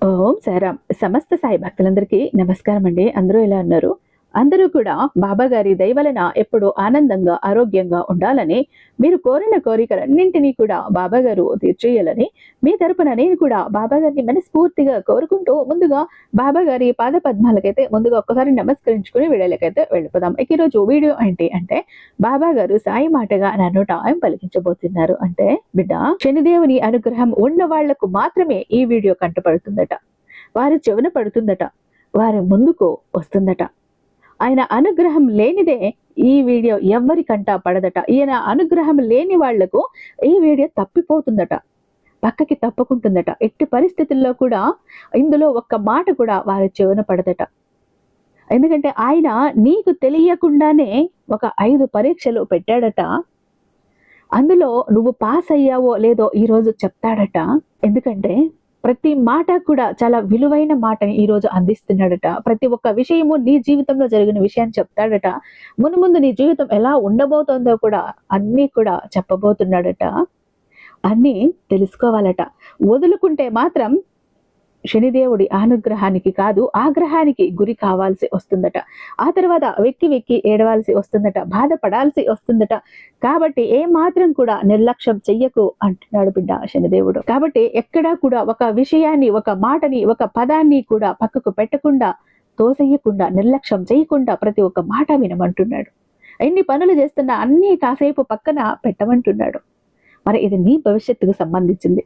ఓం సాయిరామ్. సమస్త సాయి భక్తులందరికీ నమస్కారం అండి. అందరూ ఎలా ఉన్నారు? అందరూ కూడా బాబా గారి దయ వలన ఎప్పుడూ ఆనందంగా, ఆరోగ్యంగా ఉండాలని, మీరు కోరిన కోరికలన్నింటినీ కూడా బాబా గారు తీర్చేయాలని, మీ తరపున నేను కూడా బాబా గారిని మనస్ఫూర్తిగా కోరుకుంటూ, ముందుగా బాబా గారి పాద పద్మాలకైతే ముందుగా ఒక్కసారి నమస్కరించుకుని వీడియోలకైతే వెళ్ళిపోదాం. ఇక ఈరోజు వీడియో ఏంటి అంటే, బాబా గారు సాయి మాటగా నా నోట ఏం పలికించబోతున్నారు అంటే, బిడ్డ, శనిదేవుని అనుగ్రహం ఉన్న వాళ్లకు మాత్రమే ఈ వీడియో కంటపడుతుందట, వారి చెవున పడుతుందట, వారి ముందుకు వస్తుందట. ఆయన అనుగ్రహం లేనిదే ఈ వీడియో ఎవ్వరికంట పడదట. ఈయన అనుగ్రహం లేని వాళ్లకు ఈ వీడియో తప్పిపోతుందట, పక్కకి తప్పుకుంటుందట. ఎట్టి పరిస్థితుల్లో కూడా ఇందులో ఒక్క మాట కూడా వారి చెవున పడదట. ఎందుకంటే ఆయన నీకు తెలియకుండానే ఒక 5 పరీక్షలు పెట్టాడట. అందులో నువ్వు పాస్ అయ్యావో లేదో ఈరోజు చెప్తాడట. ఎందుకంటే ప్రతి మాట కూడా చాలా విలువైన మాటని ఈరోజు అందిస్తున్నాడట. ప్రతి ఒక్క విషయము నీ జీవితంలో జరిగిన విషయాన్ని చెప్తాడట. మునుముందు నీ జీవితం ఎలా ఉండబోతోందో కూడా అన్నీ కూడా చెప్పబోతున్నాడట. అన్నీ తెలుసుకోవాలట. వదులుకుంటే మాత్రం శనిదేవుడి అనుగ్రహానికి కాదు, ఆగ్రహానికి గురి కావాల్సి వస్తుందట. ఆ తర్వాత వెక్కి వెక్కి ఏడవాల్సి వస్తుందట, బాధపడాల్సి వస్తుందట. కాబట్టి ఏ మాత్రం కూడా నిర్లక్ష్యం చెయ్యకు అంటున్నాడు బిడ్డ శనిదేవుడు. కాబట్టి ఎక్కడా కూడా ఒక విషయాన్ని, ఒక మాటని, ఒక పదాన్ని కూడా పక్కకు పెట్టకుండా, తోసేయకుండా, నిర్లక్ష్యం చేయకుండా ప్రతి ఒక్క మాట వినమంటున్నాడు. ఎన్ని పనులు చేస్తున్నా అన్నీ కాసేపు పక్కన పెట్టమంటున్నాడు. మరి ఇది నీ భవిష్యత్తుకు సంబంధించింది.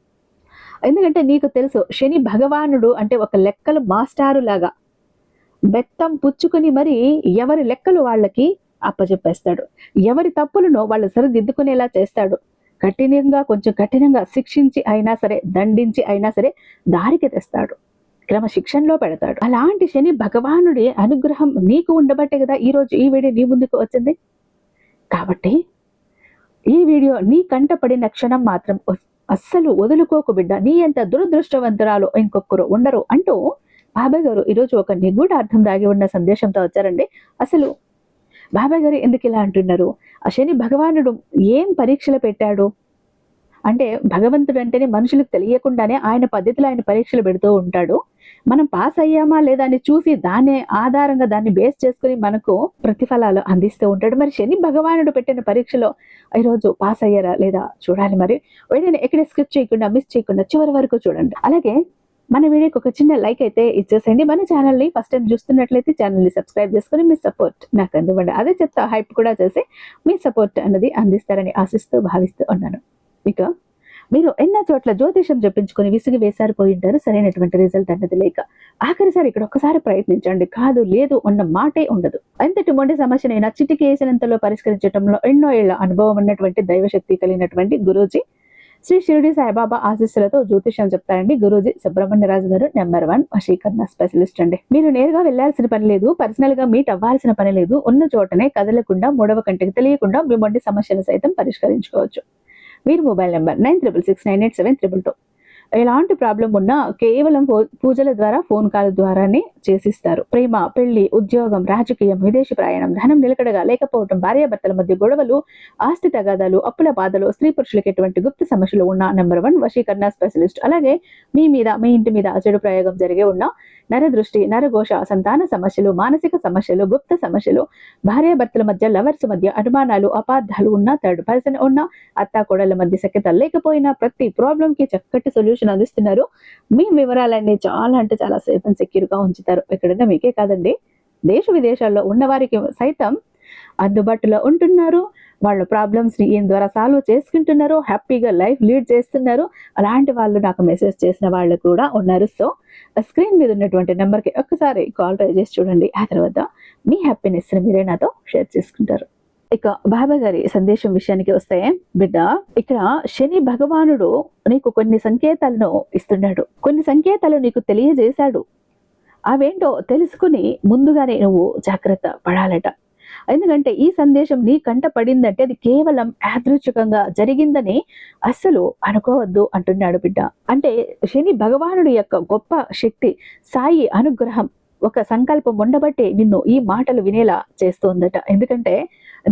ఎందుకంటే నీకు తెలుసు, శని భగవానుడు అంటే ఒక లెక్కలు మాస్టారు లాగా బెత్తం పుచ్చుకుని మరి ఎవరి లెక్కలు వాళ్ళకి అప్పచెప్పేస్తాడు. ఎవరి తప్పులను వాళ్ళు సరిదిద్దుకునేలా చేస్తాడు. కొంచెం కఠినంగా శిక్షించి అయినా సరే, దండించి అయినా సరే దారికి తెస్తాడు, క్రమశిక్షణలో పెడతాడు. అలాంటి శని భగవానుడి అనుగ్రహం నీకు ఉండబట్టే కదా ఈరోజు ఈ వీడియో నీ ముందుకు వచ్చింది. కాబట్టి ఈ వీడియో నీ కంట పడిన క్షణం మాత్రం అస్సలు వదులుకోకు బిడ్డ. నీ ఎంత దురదృష్టవంతురాలు ఇంకొకరు ఉండరు అంటూ బాబాయ్ గారు ఈరోజు ఒక నిగూఢ అర్థం దాగి ఉన్న సందేశంతో వచ్చారండి. అసలు బాబాయ్ గారు ఎందుకు ఇలా అంటున్నారు? ఆ శని భగవానుడు ఏం పరీక్షలు పెట్టాడు అంటే, భగవంతుడు అంటేనే మనుషులకు తెలియకుండానే ఆయన పద్ధతిలో ఆయన పరీక్షలు పెడుతూ ఉంటాడు. మనం పాస్ అయ్యామా లేదా అని చూసి దాన్ని ఆధారంగా, దాన్ని బేస్ చేసుకుని మనకు ప్రతిఫలాలు అందిస్తూ ఉంటాడు. మరి శని భగవానుడు పెట్టిన పరీక్షలో ఈరోజు పాస్ అయ్యారా లేదా చూడాలి. మరి వీడియోని ఎక్కడ స్కిప్ చేయకుండా, మిస్ చేయకుండా చివరి వరకు చూడండి. అలాగే మన వీడియోకి ఒక చిన్న లైక్ అయితే ఇచ్చేసేయండి. మన ఛానల్ని ఫస్ట్ టైం చూస్తున్నట్లయితే ఛానల్ని సబ్స్క్రైబ్ చేసుకుని మీ సపోర్ట్ నాకు అందివ్వండి. అదే చెప్తా, హైప్ కూడా చేసి మీ సపోర్ట్ అన్నది అందిస్తారని ఆశిస్తూ భావిస్తూ ఉన్నాను. ఇక మీరు ఎన్నో చోట్ల జ్యోతిషం చెప్పించుకొని విసిగి వేసారిపోయి ఉంటారు, సరైనటువంటి రిజల్ట్ అన్నది లేక. ఆఖరిసారి ఇక్కడ ఒక్కసారి ప్రయత్నించండి, కాదు లేదు అన్న మాటే ఉండదు. ఎంతటి మొండి సమస్యనైనా చిటికి వేసినంతలో పరిష్కరించడంలో ఎన్నో ఏళ్ల అనుభవం ఉన్నటువంటి దైవశక్తి కలిగినటువంటి గురూజీ శ్రీ షిరిడి సాయిబాబా ఆశీస్సులతో జ్యోతిషం చెప్తారండి. గురూజీ సుబ్రహ్మణ్యరాజు గారు #1 వశీకరణ స్పెషలిస్ట్ అండి. మీరు నేరుగా వెళ్లాల్సిన పని లేదు, పర్సనల్ గా మీట్ అవ్వాల్సిన పని లేదు. ఉన్న చోటనే కదలకుండా, మూడవ కంటికి తెలియకుండా మీ మొండి సమస్యలు సైతం పరిష్కరించుకోవచ్చు. మీరు మొబైల్ నెంబర్ 96698722. ఎలాంటి ప్రాబ్లం ఉన్నా కేవలం పూజల ద్వారా, ఫోన్ కాల్ ద్వారానే చేసిస్తారు. ప్రేమ, పెళ్లి, ఉద్యోగం, రాజకీయం, విదేశీ ప్రయాణం, ధనం నిలకడగా లేకపోవడం, భార్యాభర్తల మధ్య గొడవలు, ఆస్తి తగాదాలు, అప్పుల బాధలు, స్త్రీ పురుషులకు ఎటువంటి గుప్త సమస్యలు ఉన్న #1 వశీకరణ స్పెషలిస్ట్. అలాగే మీ మీద, మీ ఇంటి మీద చెడు ప్రయోగం జరిగే ఉన్న నరదృష్టి, నరఘోష, సంతాన సమస్యలు, మానసిక సమస్యలు, గుప్త సమస్యలు, భార్యాభర్తల మధ్య, లవర్స్ మధ్య అనుమానాలు, అపార్థాలు ఉన్న, థర్డ్ పర్సన్ ఉన్న, అత్తా కోడళ్ల మధ్య సఖ్యత లేకపోయినా ప్రతి ప్రాబ్లం కి చక్కటి సొల్యూషన్ అందిస్తున్నారు. మీ వివరాలన్నీ చాలా అంటే చాలా సేఫ్ అండ్ సెక్యూర్ గా ఉంచుతారు. ఎక్కడైనా మీకే కాదండి, దేశ విదేశాల్లో ఉన్న వారికి సైతం అందుబాటులో ఉంటున్నారు. వాళ్ళ ప్రాబ్లమ్స్ ని ఈయన ద్వారా సాల్వ్ చేసుకుంటున్నారు, హ్యాపీగా లైఫ్ లీడ్ చేస్తున్నారు. అలాంటి వాళ్ళు నాకు మెసేజ్ చేసిన వాళ్ళు కూడా ఉన్నారు. సో స్క్రీన్ మీద ఉన్నటువంటి నెంబర్కి ఒక్కసారి కాల్ ట్రై చేసి చూడండి. ఆ తర్వాత మీ హ్యాపీనెస్ మీరే నాతో షేర్ చేసుకుంటారు. ఇక బాబా గారి సందేశం విషయానికి వస్తే, బిడ్డ, ఇక్కడ శని భగవానుడు నీకు కొన్ని సంకేతాలను ఇస్తున్నాడు. కొన్ని సంకేతాలు నీకు తెలియజేశాడు. అవేంటో తెలుసుకుని ముందుగానే నువ్వు జాగ్రత్త పడాలట. ఎందుకంటే ఈ సందేశం నీ కంట పడిందంటే అది కేవలం యాదృచ్ఛికంగా జరిగిందని అస్సలు అనుకోవద్దు అంటున్నాడు బిడ్డ. అంటే శని భగవానుడి యొక్క గొప్ప శక్తి, సాయి అనుగ్రహం, ఒక సంకల్పం ఉండబట్టే నిన్ను ఈ మాటలు వినేలా చేస్తోందట. ఎందుకంటే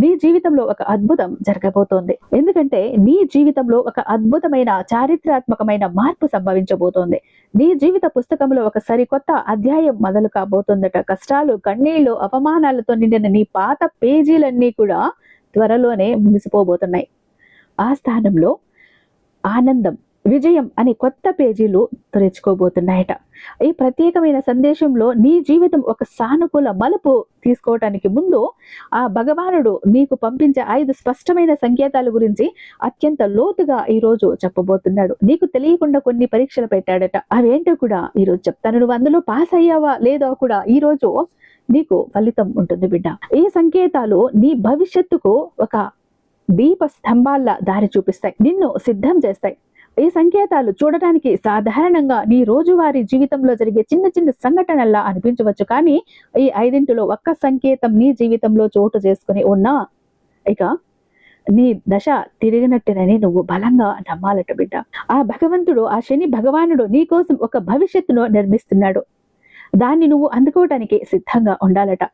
నీ జీవితంలో ఒక అద్భుతం జరగబోతోంది. ఎందుకంటే నీ జీవితంలో ఒక అద్భుతమైన చారిత్రాత్మకమైన మార్పు సంభవించబోతోంది. నీ జీవిత పుస్తకంలో ఒక సరికొత్త అధ్యాయం మొదలు కాబోతుందట. కష్టాలు, కన్నీళ్లు, అవమానాలతో నిండిన నీ పాత పేజీలన్నీ కూడా త్వరలోనే ముగిసిపోబోతున్నాయి. ఆ స్థానంలో ఆనందం, విజయం అనే కొత్త పేజీలు తెరుచుకోబోతున్నాయట. ఈ ప్రత్యేకమైన సందేశంలో నీ జీవితం ఒక సానుకూల మలుపు తీసుకోవటానికి ముందు ఆ భగవానుడు నీకు పంపించే 5 స్పష్టమైన సంకేతాల గురించి అత్యంత లోతుగా ఈ రోజు చెప్పబోతున్నాడు. నీకు తెలియకుండా కొన్ని పరీక్షలు పెట్టాడట. అవేంటో కూడా ఈ రోజు చెప్తాను. నువ్వు అందులో పాస్ అయ్యావా లేదో కూడా ఈ రోజు నీకు ఫలితం ఉంటుంది బిడ్డ. ఈ సంకేతాలు నీ భవిష్యత్తుకు ఒక దీప స్తంభాల్లా దారి చూపిస్తాయి, నిన్ను సిద్ధం చేస్తాయి. ఈ సంకేతాలు చూడటానికి సాధారణంగా నీ రోజువారీ జీవితంలో జరిగే చిన్న చిన్న సంఘటనల్లా అనిపించవచ్చు. కానీ ఈ 5 ఒక్క సంకేతం నీ జీవితంలో చోటు చేసుకుని ఉన్నా ఇక నీ దశ తిరిగినట్టునని నువ్వు బలంగా నమ్మాలట బిడ్డ. ఆ భగవంతుడు, ఆ శని భగవానుడు నీ కోసం ఒక భవిష్యత్తును నిర్మిస్తున్నాడు. దాన్ని నువ్వు అందుకోవటానికి సిద్ధంగా ఉండాలట.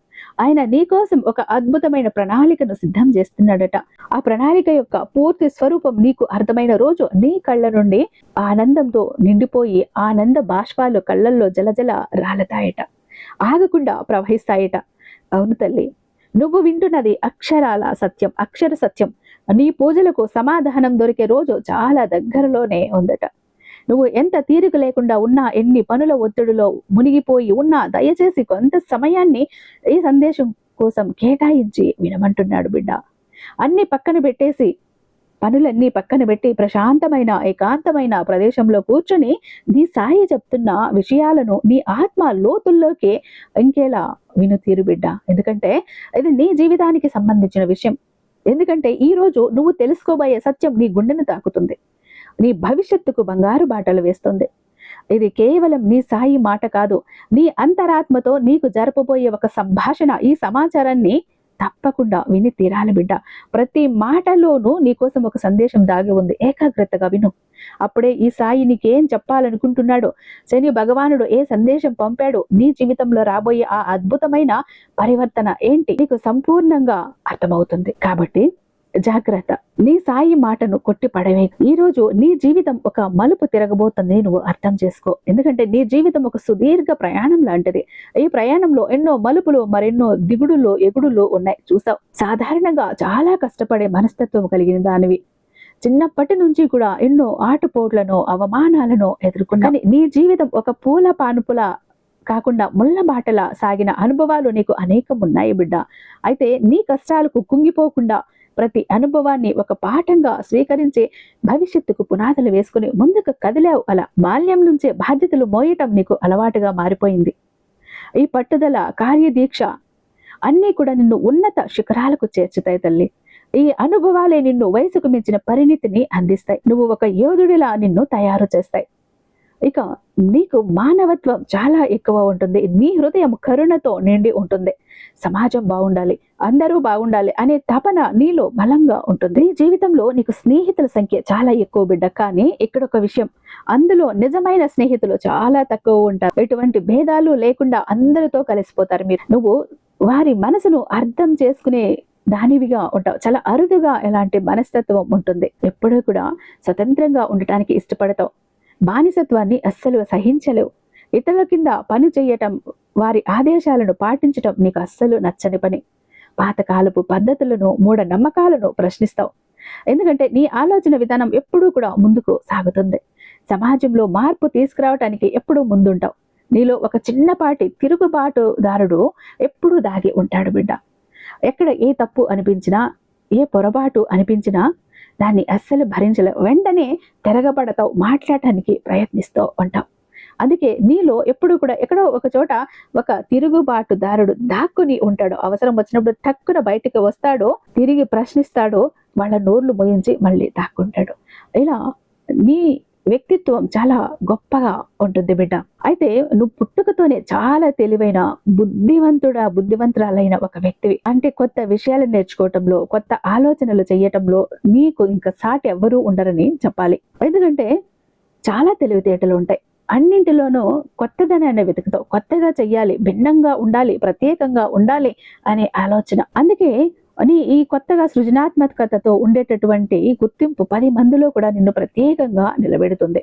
ఆయన నీ కోసం ఒక అద్భుతమైన ప్రణాళికను సిద్ధం చేస్తున్నాడట. ఆ ప్రణాళిక యొక్క పూర్తి స్వరూపం నీకు అర్థమైన రోజు నీ కళ్ళ నుండి ఆనందంతో నిండిపోయి ఆనంద బాష్పాలు కళ్ళల్లో జలజల రాలతాయట, ఆగకుండా ప్రవహిస్తాయట. అవును తల్లి, నువ్వు వింటున్నది అక్షరాల సత్యం, అక్షర సత్యం. నీ పూజలకు సమాధానం దొరికే రోజు చాలా దగ్గరలోనే ఉందట. నువ్వు ఎంత తీరిక లేకుండా ఉన్నా, ఎన్ని పనుల ఒత్తిడిలో మునిగిపోయి ఉన్నా దయచేసి కొంత సమయాన్ని ఈ సందేశం కోసం కేటాయించి వినమంటున్నాడు బిడ్డ. అన్ని పక్కన పెట్టేసి, పనులన్నీ పక్కన పెట్టి ప్రశాంతమైన ఏకాంతమైన ప్రదేశంలో కూర్చొని నీ సాయి చెప్తున్న విషయాలను నీ ఆత్మ లోతుల్లోకి ఇంకేలా విను తీరు బిడ్డ. ఎందుకంటే ఇది నీ జీవితానికి సంబంధించిన విషయం. ఎందుకంటే ఈ రోజు నువ్వు తెలుసుకోబోయే సత్యం నీ గుండెను తాకుతుంది, నీ భవిష్యత్తుకు బంగారు బాటలు వేస్తుంది. ఇది కేవలం నీ సాయి మాట కాదు, నీ అంతరాత్మతో నీకు జరపబోయే ఒక సంభాషణ. ఈ సమాచారాన్ని తప్పకుండా విని తీరాలి బిడ్డ. ప్రతి మాటలోనూ నీకోసం ఒక సందేశం దాగి ఉంది. ఏకాగ్రతగా విను. అప్పుడే ఈ సాయి నీకేం చెప్పాలనుకుంటున్నాడో, శని భగవానుడు ఏ సందేశం పంపాడు, నీ జీవితంలో రాబోయే ఆ అద్భుతమైన పరివర్తన ఏంటి నీకు సంపూర్ణంగా అర్థమవుతుంది. కాబట్టి జాగ్రత్త, నీ సాయి మాటను కొట్టి పడవే. ఈ రోజు నీ జీవితం ఒక మలుపు తిరగబోతుంది, నువ్వు అర్థం చేసుకో. ఎందుకంటే నీ జీవితం ఒక సుదీర్ఘ ప్రయాణం లాంటిది. ఈ ప్రయాణంలో ఎన్నో మలుపులు, మరెన్నో దిగుడులు, ఎగుడులు ఉన్నాయి. చూసావు, సాధారణంగా చాలా కష్టపడే మనస్తత్వం కలిగిన దానివి. చిన్నప్పటి నుంచి కూడా ఎన్నో ఆటుపోట్లను, అవమానాలను ఎదుర్కొన్నా. నీ జీవితం ఒక పూల పానుపుల కాకుండా ముళ్ళ బాటల సాగిన అనుభవాలు నీకు అనేకం ఉన్నాయి బిడ్డ. అయితే నీ కష్టాలకు కుంగిపోకుండా ప్రతి అనుభవాన్ని ఒక పాఠంగా స్వీకరించి భవిష్యత్తుకు పునాదులు వేసుకుని ముందుకు కదిలావు. అలా బాల్యం నుంచే బాధ్యతలు మోయటం నీకు అలవాటుగా మారిపోయింది. ఈ పట్టుదల, కార్యదీక్ష అన్నీ కూడా నిన్ను ఉన్నత శిఖరాలకు చేర్చుతాయి తల్లి. ఈ అనుభవాలే నిన్ను వయసుకు మించిన పరిణితిని అందిస్తాయి. నువ్వు ఒక యోధుడిలా నిన్ను తయారు చేస్తాయి. ఇక నీకు మానవత్వం చాలా ఎక్కువ ఉంటుంది. నీ హృదయం కరుణతో నిండి ఉంటుంది. సమాజం బాగుండాలి, అందరూ బాగుండాలి అనే తపన నీలో బలంగా ఉంటుంది. నీ జీవితంలో నీకు స్నేహితుల సంఖ్య చాలా ఎక్కువ బిడ్డ. కానీ ఇక్కడ ఒక విషయం, అందులో నిజమైన స్నేహితులు చాలా తక్కువ ఉంటారు. ఎటువంటి భేదాలు లేకుండా అందరితో కలిసిపోతారు మీరు. నువ్వు వారి మనసును అర్థం చేసుకునే దానివిగా ఉంటావు. చాలా అరుదుగా ఎలాంటి మనస్తత్వం ఉంటుంది. ఎప్పుడూ కూడా స్వతంత్రంగా ఉండటానికి ఇష్టపడతావు. బానిసత్వాన్ని అస్సలు సహించలేవు. ఇతరుల కింద పని చేయటం, వారి ఆదేశాలను పాటించటం నీకు అస్సలు నచ్చని పని. పాతకాలపు పద్ధతులను, మూఢ నమ్మకాలను ప్రశ్నిస్తావు. ఎందుకంటే నీ ఆలోచన విధానం ఎప్పుడూ కూడా ముందుకు సాగుతుంది. సమాజంలో మార్పు తీసుకురావటానికి ఎప్పుడూ ముందుంటావు. నీలో ఒక చిన్నపాటి తిరుగుబాటుదారుడు ఎప్పుడూ దాగి ఉంటాడు బిడ్డ. ఎక్కడ ఏ తప్పు అనిపించినా, ఏ పొరపాటు అనిపించినా దాన్ని అస్సలు భరించలేవు. వెంటనే తిరగబడతావు, మాట్లాడటానికి ప్రయత్నిస్తూ ఉంటావు. అందుకే నీలో ఎప్పుడు కూడా ఎక్కడో ఒక చోట ఒక తిరుగుబాటుదారుడు దాక్కుని ఉంటాడు. అవసరం వచ్చినప్పుడు టక్కున బయటికి వస్తాడు, తిరిగి ప్రశ్నిస్తాడు, వాళ్ళ నోర్లు మోయించి మళ్ళీ దాక్కుంటాడు. ఇలా నీ వ్యక్తిత్వం చాలా గొప్పగా ఉంటుంది బిడ్డ. అయితే నువ్వు పుట్టుకతోనే చాలా తెలివైన బుద్ధివంతురాలైన ఒక వ్యక్తివి. అంటే కొత్త విషయాలు నేర్చుకోవటంలో, కొత్త ఆలోచనలు చేయటంలో నీకు ఇంకా సాటి ఎవ్వరూ ఉండరని చెప్పాలి. ఎందుకంటే చాలా తెలివితేటలు ఉంటాయి. అన్నింటిలోనూ కొత్తదనాన్ని వెతుకుతావు. కొత్తగా చెయ్యాలి, భిన్నంగా ఉండాలి, ప్రత్యేకంగా ఉండాలి అనే ఆలోచన. అందుకే ఈ కొత్తగా సృజనాత్మకతతో ఉండేటటువంటి గుర్తింపు 10 మందిలో కూడా నిన్ను ప్రత్యేకంగా నిలబెడుతుంది.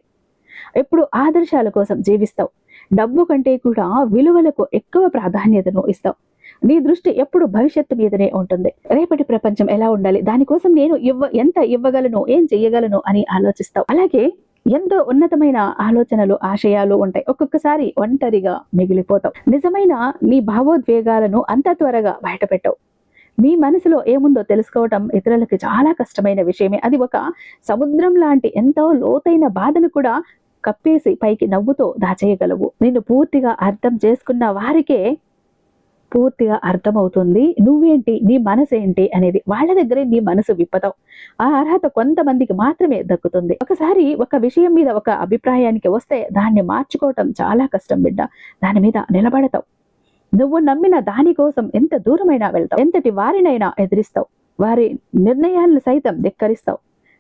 ఎప్పుడు ఆదర్శాల కోసం జీవిస్తావు. డబ్బు కంటే కూడా విలువలకు ఎక్కువ ప్రాధాన్యతను ఇస్తావు. నీ దృష్టి ఎప్పుడు భవిష్యత్తు మీదనే ఉంటుంది. రేపటి ప్రపంచం ఎలా ఉండాలి, దానికోసం నేను ఎంత ఇవ్వగలను, ఏం చెయ్యగలను అని ఆలోచిస్తావు. అలాగే ఎంతో ఉన్నతమైన ఆలోచనలు, ఆశయాలు ఉంటాయి. ఒక్కొక్కసారి ఒంటరిగా మిగిలిపోతావు. నిజమైన నీ భావోద్వేగాలను అంత త్వరగా బయటపెట్టవు. నీ మనసులో ఏముందో తెలుసుకోవటం ఇతరులకి చాలా కష్టమైన విషయమే. అది ఒక సముద్రం లాంటి ఎంతో లోతైన బాధను కూడా కప్పేసి పైకి నవ్వుతో దాచేయగలవు. నిన్ను పూర్తిగా అర్థం చేసుకున్న వారికే పూర్తిగా అర్థమవుతుంది నువ్వేంటి, నీ మనసు ఏంటి అనేది. వాళ్ళ దగ్గరే నీ మనసు విప్పతావు. ఆ అర్హత కొంతమందికి మాత్రమే దక్కుతుంది. ఒకసారి ఒక విషయం మీద ఒక అభిప్రాయానికి వస్తే దాన్ని మార్చుకోవటం చాలా కష్టం బిడ్డ. దాని మీద నిలబడతావు. నువ్వు నమ్మిన దానికోసం ఎంత దూరమైనా వెళ్తావు. ఎంతటి వారినైనా ఎదిరిస్తావు. వారి నిర్ణయాలను సైతం ధిక్కరిస్తావు.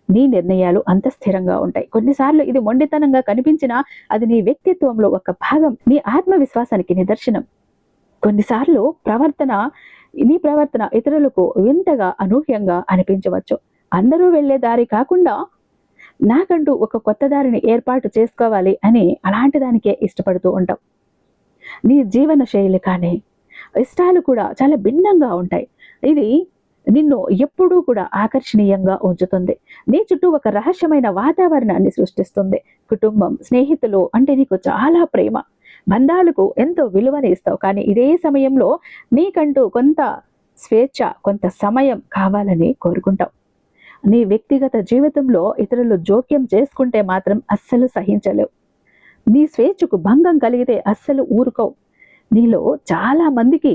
నీ నిర్ణయాలు అంత స్థిరంగా ఉంటాయి. కొన్నిసార్లు ఇది మొండితనంగా కనిపించినా అది నీ వ్యక్తిత్వంలో ఒక భాగం, నీ ఆత్మవిశ్వాసానికి నిదర్శనం. కొన్నిసార్లు నీ ప్రవర్తన ఇతరులకు వింతగా, అనూహ్యంగా అనిపించవచ్చు. అందరూ వెళ్లే దారి కాకుండా నాకంటూ ఒక కొత్త దారిని ఏర్పాటు చేసుకోవాలి అని అలాంటి దానికే ఇష్టపడుతూ ఉంటావు. నీ జీవన శైలి కానీ ఇష్టాలు కూడా చాలా భిన్నంగా ఉంటాయి. ఇది నిన్ను ఎప్పుడూ కూడా ఆకర్షణీయంగా ఉంచుతుంది. నీ చుట్టూ ఒక రహస్యమైన వాతావరణాన్ని సృష్టిస్తుంది. కుటుంబం, స్నేహితులు అంటే నీకు చాలా ప్రేమ, బంధాలకు ఎంతో విలువని ఇస్తావు. కానీ ఇదే సమయంలో నీకంటూ కొంత స్వేచ్ఛ, కొంత సమయం కావాలని కోరుకుంటావు. నీ వ్యక్తిగత జీవితంలో ఇతరులు జోక్యం చేసుకుంటే మాత్రం అస్సలు సహించలేవు. నీ స్వేచ్ఛకు భంగం కలిగితే అస్సలు ఊరుకోవు. నీలో చాలా మందికి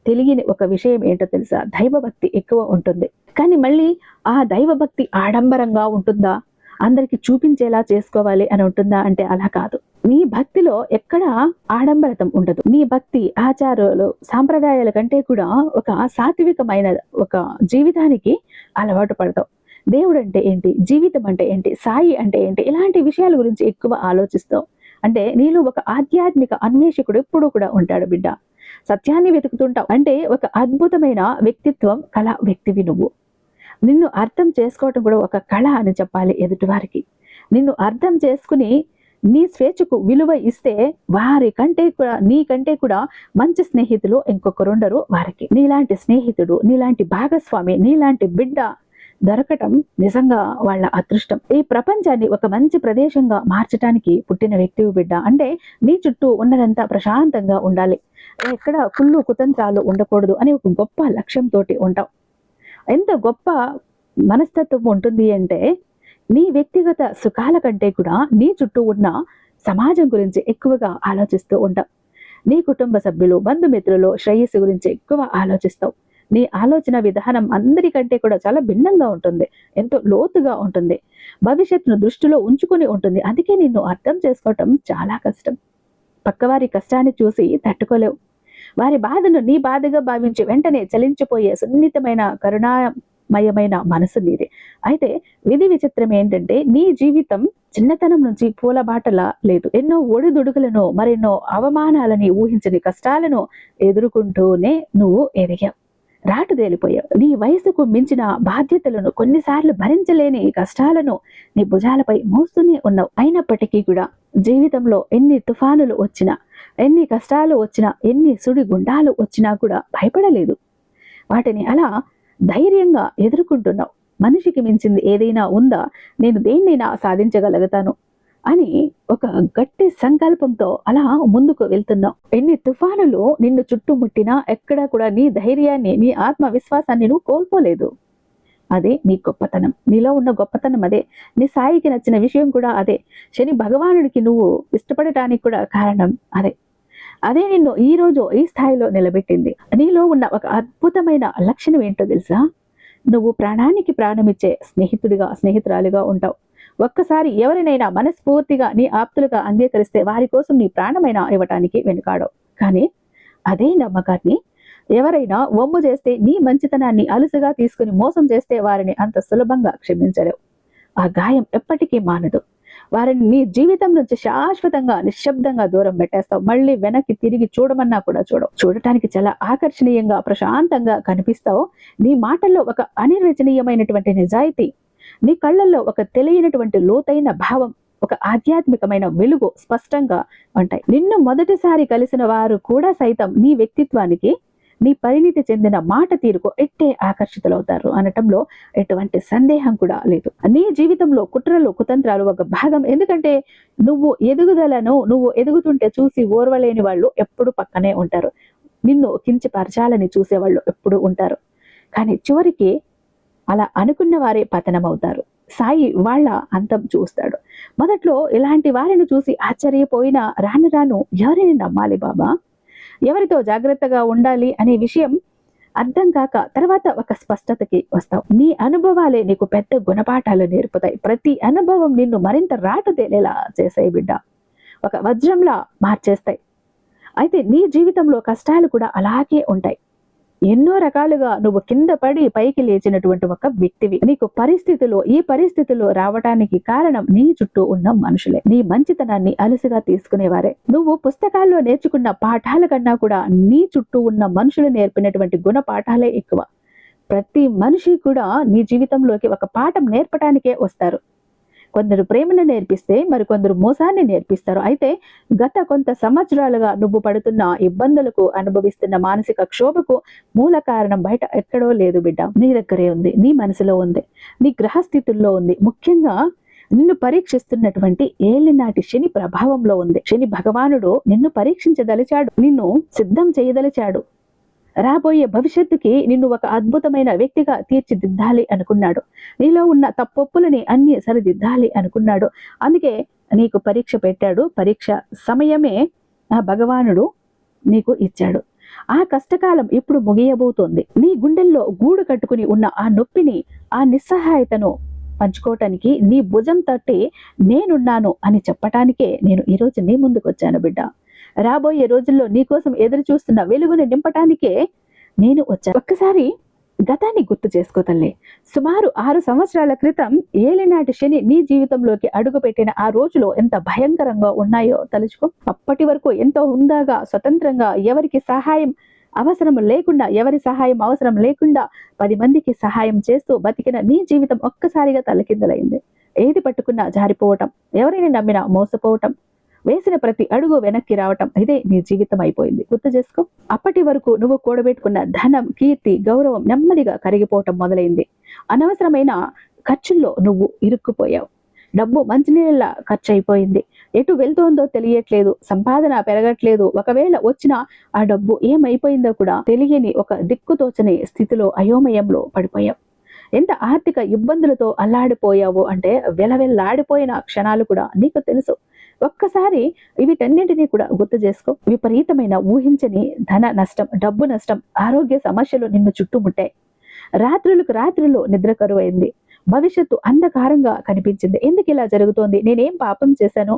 తెలియని ఒక విషయం ఏంటో తెలుసా? దైవభక్తి ఎక్కువ ఉంటుంది. కానీ మళ్ళీ ఆ దైవభక్తి ఆడంబరంగా ఉంటుందా, అందరికి చూపించేలా చేసుకోవాలి అని ఉంటుందా అంటే అలా కాదు. నీ భక్తిలో ఎక్కడ ఆడంబరతం ఉండదు. నీ భక్తి ఆచారాలు, సాంప్రదాయాల కంటే కూడా ఒక సాత్వికమైన ఒక జీవితానికి అలవాటు పడతావు. దేవుడు అంటే ఏంటి, జీవితం అంటే ఏంటి, సాయి అంటే ఏంటి, ఇలాంటి విషయాల గురించి ఎక్కువ ఆలోచిస్తావు. అంటే నీలో ఒక ఆధ్యాత్మిక అన్వేషకుడు ఎప్పుడూ కూడా ఉంటాడు బిడ్డ. సత్యాన్ని వెతుకుతుంటావు. అంటే ఒక అద్భుతమైన వ్యక్తిత్వం కళ వ్యక్తివి నువ్వు. నిన్ను అర్థం చేసుకోవటం కూడా ఒక కళ అని చెప్పాలి ఎదుటివారికి. నిన్ను అర్థం చేసుకుని నీ స్వేచ్ఛకు విలువ ఇస్తే వారి కంటే కూడా, నీకంటే కూడా మంచి స్నేహితులు ఇంకొకరుండరు వారికి. నీలాంటి స్నేహితుడు, నీలాంటి భాగస్వామి, నీలాంటి బిడ్డ దొరకటం నిజంగా వాళ్ళ అదృష్టం. ఈ ప్రపంచాన్ని ఒక మంచి ప్రదేశంగా మార్చడానికి పుట్టిన వ్యక్తివి బిడ్డ. అంటే నీ చుట్టూ ఉన్నదంతా ప్రశాంతంగా ఉండాలి, ఎక్కడ కుళ్ళు కుతంత్రాలు ఉండకూడదు అని ఒక గొప్ప లక్ష్యంతో ఉంటావు. ఎంత గొప్ప మనస్తత్వం ఉంటుంది అంటే నీ వ్యక్తిగత సుఖాల కంటే కూడా నీ చుట్టూ ఉన్న సమాజం గురించి ఎక్కువగా ఆలోచిస్తూ ఉంటావు. నీ కుటుంబ సభ్యులు, బంధుమిత్రులు శ్రేయస్సు గురించి ఎక్కువ ఆలోచిస్తావు. నీ ఆలోచన విధానం అందరికంటే కూడా చాలా భిన్నంగా ఉంటుంది, ఎంతో లోతుగా ఉంటుంది, భవిష్యత్తును దృష్టిలో ఉంచుకుని ఉంటుంది. అందుకే నిన్ను అర్థం చేసుకోవటం చాలా కష్టం. పక్కవారి కష్టాన్ని చూసి తట్టుకోలేవు. వారి బాధను నీ బాధగా భావించి వెంటనే చలించిపోయే సున్నితమైన, కరుణామయమైన మనసు నీది. అయితే విధి విచిత్రం ఏంటంటే నీ జీవితం చిన్నతనం నుంచి పూలబాటలా లేదు. ఎన్నో ఒడిదుడుకులను, మరెన్నో అవమానాలని, ఊహించని కష్టాలను ఎదుర్కొంటూనే నువ్వు ఎదిగావు, రాటుదేలిపోయావు. నీ వయసుకు మించిన బాధ్యతలను, కొన్నిసార్లు భరించలేని కష్టాలను నీ భుజాలపై మోస్తూనే ఉన్నావు. అయినప్పటికీ కూడా జీవితంలో ఎన్ని తుఫానులు వచ్చినా, ఎన్ని కష్టాలు వచ్చినా, ఎన్ని సుడి గుండాలు వచ్చినా కూడా భయపడలేదు. వాటిని అలా ధైర్యంగా ఎదుర్కొంటున్నావు. మనిషికి మించింది ఏదైనా ఉందా, నేను దేన్నైనా సాధించగలుగుతాను అని ఒక గట్టి సంకల్పంతో అలా ముందుకు వెళ్తున్నావు. ఎన్ని తుఫానులు నిన్ను చుట్టుముట్టినా ఎక్కడా కూడా నీ ధైర్యాన్ని, నీ ఆత్మవిశ్వాసాన్ని నువ్వు కోల్పోలేదు. అదే నీ గొప్పతనం. నీలో ఉన్న గొప్పతనం అదే. నీ సాయికి నచ్చిన విషయం కూడా అదే. శని భగవానుడికి నువ్వు ఇష్టపడటానికి కూడా కారణం అదే. అదే నిన్ను ఈ రోజు ఈ స్థాయిలో నిలబెట్టింది. నీలో ఉన్న ఒక అద్భుతమైన లక్షణం ఏంటో తెలుసా? నువ్వు ప్రాణానికి ప్రాణమిచ్చే స్నేహితురాలిగా ఉంటావు. ఒక్కసారి ఎవరినైనా మనస్ఫూర్తిగా నీ ఆప్తులుగా అంగీకరిస్తే వారి కోసం నీ ప్రాణమైనా ఇవ్వటానికి వెనుకాడవు. కానీ అదే నమ్మకాన్ని ఎవరైనా వమ్ము చేస్తే, నీ మంచితనాన్ని అలుసుగా తీసుకుని మోసం చేస్తే వారిని అంత సులభంగా క్షమించలేవు. ఆ గాయం ఎప్పటికీ మానదు. వారిని నీ జీవితం నుంచి శాశ్వతంగా, నిశ్శబ్దంగా దూరం పెట్టేస్తావు. మళ్ళీ వెనక్కి తిరిగి చూడమన్నా కూడా చూడవు. చూడటానికి చాలా ఆకర్షణీయంగా, ప్రశాంతంగా కనిపిస్తావు. నీ మాటల్లో ఒక అనిర్వచనీయమైనటువంటి నిజాయితీ, నీ కళ్ళల్లో ఒక తెలియనటువంటి లోతైన భావం, ఒక ఆధ్యాత్మికమైన వెలుగు స్పష్టంగా ఉంటాయి. నిన్ను మొదటిసారి కలిసిన వారు కూడా సైతం నీ వ్యక్తిత్వానికి, నీ పరిణితి చెందిన మాట తీరుకు ఎట్టే ఆకర్షితులవుతారు అనటంలో ఎటువంటి సందేహం కూడా లేదు. నీ జీవితంలో కుట్రలు కుతంత్రాలు ఒక భాగం. ఎందుకంటే నువ్వు ఎదుగుతుంటే చూసి ఓర్వలేని వాళ్ళు ఎప్పుడు పక్కనే ఉంటారు. నిన్ను కించపరచాలని చూసేవాళ్ళు ఎప్పుడు ఉంటారు. కానీ చివరికి అలా అనుకున్న వారే పతనమవుతారు. సాయి వాళ్ళ అంతం చూస్తాడు. మొదట్లో ఇలాంటి వారిని చూసి ఆశ్చర్యపోయిన రాను రాను ఎవరిని నమ్మాలి బాబా, ఎవరితో జాగ్రత్తగా ఉండాలి అనే విషయం అర్థం కాక తర్వాత ఒక స్పష్టతకి వస్తావు. నీ అనుభవాలే నీకు పెద్ద గుణపాఠాలు నేర్పుతాయి. ప్రతి అనుభవం నిన్ను మరింత రాటు తేలేలా చేసాయి బిడ్డ, ఒక వజ్రంలా మార్చేస్తాయి. అయితే నీ జీవితంలో కష్టాలు కూడా అలాగే ఉంటాయి. ఎన్నో రకాలుగా నువ్వు కింద పడి పైకి లేచినటువంటి ఒక వ్యక్తివి. నీకు ఈ పరిస్థితుల్లో రావటానికి కారణం నీ చుట్టూ ఉన్న మనుషులే, నీ మంచితనాన్ని అలుసుగా తీసుకునేవారే. నువ్వు పుస్తకాల్లో నేర్చుకున్న పాఠాల కన్నా కూడా నీ చుట్టూ ఉన్న మనుషులు నేర్పినటువంటి గుణపాఠాలే ఎక్కువ. ప్రతి మనిషి కూడా నీ జీవితంలోకి ఒక పాఠం నేర్పటానికే వస్తారు. కొందరు ప్రేమను నేర్పిస్తే మరికొందరు మోసాన్ని నేర్పిస్తారు. అయితే గత కొంత సంవత్సరాలుగా నువ్వు పడుతున్న ఇబ్బందులకు, అనుభవిస్తున్న మానసిక క్షోభకు మూల కారణం బయట ఎక్కడో లేదు బిడ్డ, నీ దగ్గరే ఉంది, నీ మనసులో ఉంది, నీ గ్రహస్థితుల్లో ఉంది. ముఖ్యంగా నిన్ను పరీక్షిస్తున్నటువంటి ఏలినాటి శని ప్రభావంలో ఉంది. శని భగవానుడు నిన్ను పరీక్షించదలిచాడు, నిన్ను సిద్ధం చేయదలిచాడు. రాబోయే భవిష్యత్తుకి నిన్ను ఒక అద్భుతమైన వ్యక్తిగా తీర్చిదిద్దాలి అనుకున్నాడు. నీలో ఉన్న తప్పొప్పులని అన్ని సరిదిద్దాలి అనుకున్నాడు. అందుకే నీకు పరీక్ష పెట్టాడు. పరీక్ష సమయమే ఆ భగవానుడు నీకు ఇచ్చాడు. ఆ కష్టకాలం ఇప్పుడు ముగియబోతోంది. నీ గుండెల్లో గూడు కట్టుకుని ఉన్న ఆ నొప్పిని, ఆ నిస్సహాయతను పంచుకోవటానికి నీ భుజం తట్టి నేనున్నాను అని చెప్పటానికే నేను ఈరోజు నీ ముందుకు వచ్చాను బిడ్డ. రాబోయే రోజుల్లో నీకోసం ఎదురు చూస్తున్న వెలుగుని నింపటానికే నేను వచ్చాను. ఒక్కసారి గతాన్ని గుర్తు చేసుకో తల్లి. సుమారు 6 సంవత్సరాల క్రితం ఏలినాటి శని నీ జీవితంలోకి అడుగుపెట్టిన ఆ రోజులో ఎంత భయంకరంగా ఉన్నాయో తలుచుకో. అప్పటి వరకు ఎంతో హుందాగా, స్వతంత్రంగా, ఎవరి సహాయం అవసరం లేకుండా 10 మందికి సహాయం చేస్తూ బతికిన నీ జీవితం ఒక్కసారిగా తలకిందలైంది. ఏది పట్టుకున్నా జారిపోవటం, ఎవరిని నమ్మినా మోసపోవటం, వేసిన ప్రతి అడుగు వెనక్కి రావటం, ఇదే నీ జీవితం అయిపోయింది. గుర్తు చేసుకో. అప్పటి వరకు నువ్వు కూడబెట్టుకున్న ధనం, కీర్తి, గౌరవం నెమ్మదిగా కరిగిపోవటం మొదలైంది. అనవసరమైన ఖర్చుల్లో నువ్వు ఇరుక్కుపోయావు. డబ్బు మంచినీళ్ళ ఖర్చు అయిపోయింది. ఎటు వెళ్తోందో తెలియట్లేదు, సంపాదన పెరగట్లేదు. ఒకవేళ వచ్చినా ఆ డబ్బు ఏమైపోయిందో కూడా తెలియని ఒక దిక్కుతోచని స్థితిలో, అయోమయంలో పడిపోయావు. ఎంత ఆర్థిక ఇబ్బందులతో అల్లాడిపోయావు అంటే వెలవెల్లాడిపోయిన క్షణాలు కూడా నీకు తెలుసు. ఒక్కసారి వీటన్నింటినీ కూడా గుర్తు చేసుకో. విపరీతమైన ఊహించని ధన నష్టం, డబ్బు నష్టం, ఆరోగ్య సమస్యలు నిన్ను చుట్టుముట్టాయి. రాత్రులు నిద్ర కరువైంది. భవిష్యత్తు అంధకారంగా కనిపించింది. ఎందుకు ఇలా జరుగుతోంది? నేనేం పాపం చేశాను?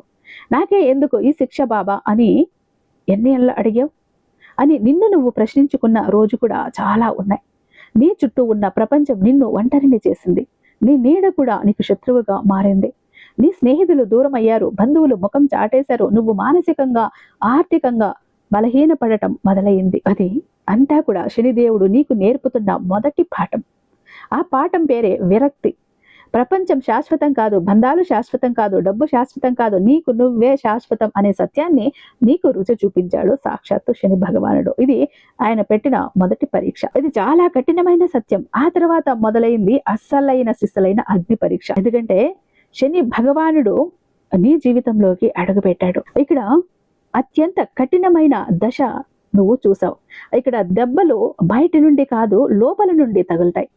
నాకే ఎందుకు ఈ శిక్ష బాబా అని ఎన్నేళ్ళ అడిగావు అని నిన్ను నువ్వు ప్రశ్నించుకున్న రోజు కూడా చాలా ఉన్నాయి. నీ చుట్టూ ఉన్న ప్రపంచం నిన్ను ఒంటరిని చేసింది. నీ నీడ కూడా నీకు శత్రువుగా మారింది. నీ స్నేహితులు దూరం అయ్యారు, బంధువులు ముఖం చాటేశారు. నువ్వు మానసికంగా, ఆర్థికంగా బలహీనపడటం మొదలైంది. అది అంతా కూడా శనిదేవుడు నీకు నేర్పుతున్న మొదటి పాఠం. ఆ పాఠం పేరే విరక్తి. ప్రపంచం శాశ్వతం కాదు, బంధాలు శాశ్వతం కాదు, డబ్బు శాశ్వతం కాదు, నీకు నువ్వే శాశ్వతం అనే సత్యాన్ని నీకు రుచి చూపించాడు సాక్షాత్తు శని భగవానుడు. ఇది ఆయన పెట్టిన మొదటి పరీక్ష. ఇది చాలా కఠినమైన సత్యం. ఆ తర్వాత మొదలైంది అస్సలైన సిస్సలైన అగ్ని పరీక్ష. ఎందుకంటే శని భగవానుడు నీ జీవితంలోకి అడుగుపెట్టాడు. ఇక్కడ అత్యంత కఠినమైన దశ నువ్వు చూసావు. ఇక్కడ దెబ్బలు బయట నుండి కాదు, లోపల నుండి తగులుతాయి.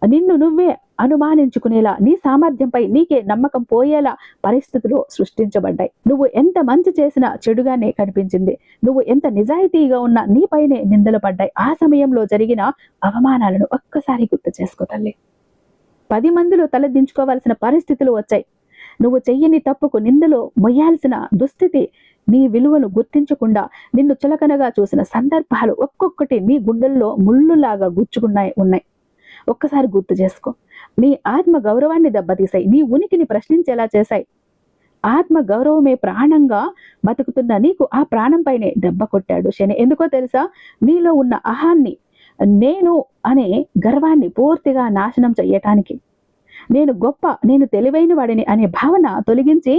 నిన్ను నువ్వే అనుమానించుకునేలా, నీ సామర్థ్యంపై నీకే నమ్మకం పోయేలా పరిస్థితులు సృష్టించబడ్డాయి. నువ్వు ఎంత మంచి చేసినా చెడుగానే కనిపించింది. నువ్వు ఎంత నిజాయితీగా ఉన్నా నీపైనే నిందలు పడ్డాయి. ఆ సమయంలో జరిగిన అవమానాలను ఒక్కసారి గుర్తు చేసుకో తల్లి. 10 మందిలో తలదించుకోవాల్సిన పరిస్థితులు వచ్చాయి. నువ్వు చెయ్యని తప్పుకు నిందలు మొయ్యాల్సిన దుస్థితి, నీ విలువను గుర్తించకుండా నిన్ను చులకనగా చూసిన సందర్భాలు ఒక్కొక్కటి నీ గుండెల్లో ముళ్ళులాగా ఉన్నాయి. ఒక్కసారి గుర్తు చేసుకో. నీ ఆత్మ గౌరవాన్ని దెబ్బతీసాయి. నీ ఉనికిని ప్రశ్నించేలా చేశాయి. ఆత్మ గౌరవమే ప్రాణంగా బతుకుతున్న నీకు ఆ ప్రాణంపైనే దెబ్బ కొట్టాడు శని. ఎందుకో తెలుసా? నీలో ఉన్న అహాన్ని, నేను అనే గర్వాన్ని పూర్తిగా నాశనం చెయ్యటానికి. నేను గొప్ప, నేను తెలివైన వాడిని అనే భావన తొలగించి,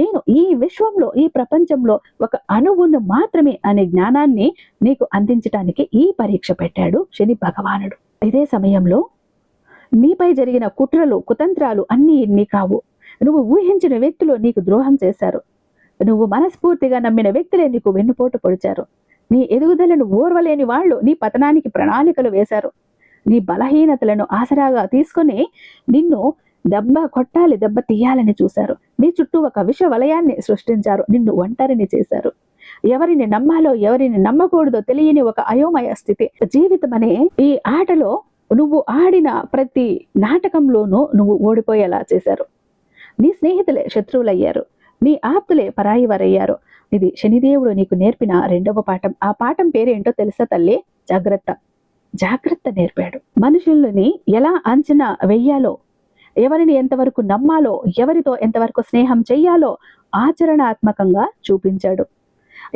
నేను ఈ విశ్వంలో, ఈ ప్రపంచంలో ఒక అణువును మాత్రమే అనే జ్ఞానాన్ని నీకు అందించటానికి ఈ పరీక్ష పెట్టాడు శని భగవానుడు. ఇదే సమయంలో నీపై జరిగిన కుట్రలు, కుతంత్రాలు అన్నీ ఇన్ని కావు. నువ్వు ఊహించిన వ్యక్తులు నీకు ద్రోహం చేశారు. నువ్వు మనస్ఫూర్తిగా నమ్మిన వ్యక్తులే నీకు వెన్నుపోటు పొడిచారు. నీ ఎదుగుదలను ఓర్వలేని వాళ్ళు నీ పతనానికి ప్రణాళికలు వేశారు. నీ బలహీనతలను ఆసరాగా తీసుకొని నిన్ను దెబ్బ కొట్టాలి, దెబ్బ తీయాలని చూశారు. నీ చుట్టూ ఒక విష వలయాన్ని సృష్టించారు. నిన్ను ఒంటరిని చేశారు. ఎవరిని నమ్మాలో ఎవరిని నమ్మకూడదో తెలియని ఒక అయోమయ స్థితి. జీవితం అనే ఈ ఆటలో నువ్వు ఆడిన ప్రతి నాటకంలోనూ నువ్వు ఓడిపోయేలా చేశారు. నీ స్నేహితులే శత్రువులయ్యారు. నీ ఆప్తులే పరాయి వారయ్యారు. ఇది శనిదేవుడు నీకు నేర్పిన రెండవ పాఠం. ఆ పాఠం పేరేంటో తెలుసా తల్లి? జాగ్రత్త. జాగ్రత్త నేర్పాడు. మనుషుల్ని ఎలా అంచనా వెయ్యాలో, ఎవరిని ఎంతవరకు నమ్మాలో, ఎవరితో ఎంతవరకు స్నేహం చెయ్యాలో ఆచరణాత్మకంగా చూపించాడు.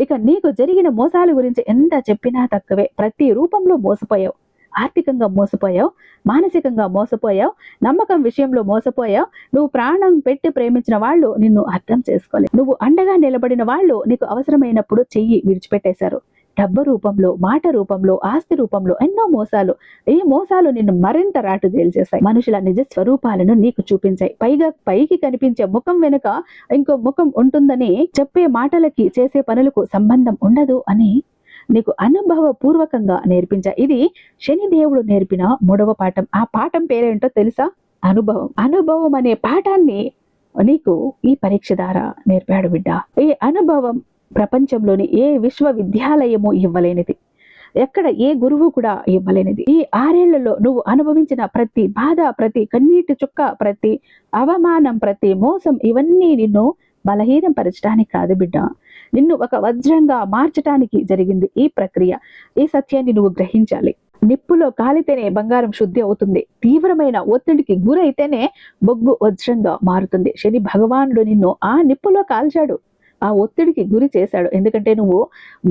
ఇక నీకు జరిగిన మోసాల గురించి ఎంత చెప్పినా తక్కువే. ప్రతి రూపంలో మోసపోయావు. ఆర్థికంగా మోసపోయావు, మానసికంగా మోసపోయావు, నమ్మకం విషయంలో మోసపోయావు. నువ్వు ప్రాణం పెట్టి ప్రేమించిన వాళ్ళు నిన్ను అర్థం చేసుకోలేదు. నువ్వు అండగా నిలబడిన వాళ్ళు నీకు అవసరమైనప్పుడు చెయ్యి విడిచిపెట్టేశారు. డబ్బు రూపంలో, మాట రూపంలో, ఆస్తి రూపంలో ఎన్నో మోసాలు. ఈ మోసాలు నిన్ను మరింత రాటుదేల్చేశాయి. మనుషుల నిజ స్వరూపాలను నీకు చూపించాయి. పైగా పైకి కనిపించే ముఖం వెనుక ఇంకో ముఖం ఉంటుందని చెప్పే మాటలకి చేసే పనులకు సంబంధం ఉండదు అని నీకు అనుభవపూర్వకంగా నేర్పించాయి. ఇది శనిదేవుడు నేర్పిన మూడవ పాఠం. ఆ పాఠం పేరేంటో తెలుసా? అనుభవం. అనుభవం అనే పాఠాన్ని నీకు ఈ పరీక్ష ద్వారా నేర్పాడు బిడ్డ. ఈ అనుభవం ప్రపంచంలోని ఏ విశ్వవిద్యాలయము ఇవ్వలేనిది, ఎక్కడ ఏ గురువు కూడా ఇవ్వలేనిది. ఈ 6 ఏళ్లలో నువ్వు అనుభవించిన ప్రతి బాధ, ప్రతి కన్నీటి చుక్క, ప్రతి అవమానం, ప్రతి మోసం ఇవన్నీ నిన్ను బలహీనపరచడానికి కాదు బిడ్డ, నిన్ను ఒక వజ్రంగా మార్చడానికి జరిగింది ఈ ప్రక్రియ. ఈ సత్యాన్ని నువ్వు గ్రహించాలి. నిప్పులో కాలితేనే బంగారం శుద్ధి అవుతుంది. తీవ్రమైన ఒత్తిడికి గురైతేనే బొగ్గు వజ్రంగా మారుతుంది. శని భగవానుడు నిన్ను ఆ నిప్పులో కాల్చాడు, ఆ ఒత్తిడికి గురి చేశాడు. ఎందుకంటే నువ్వు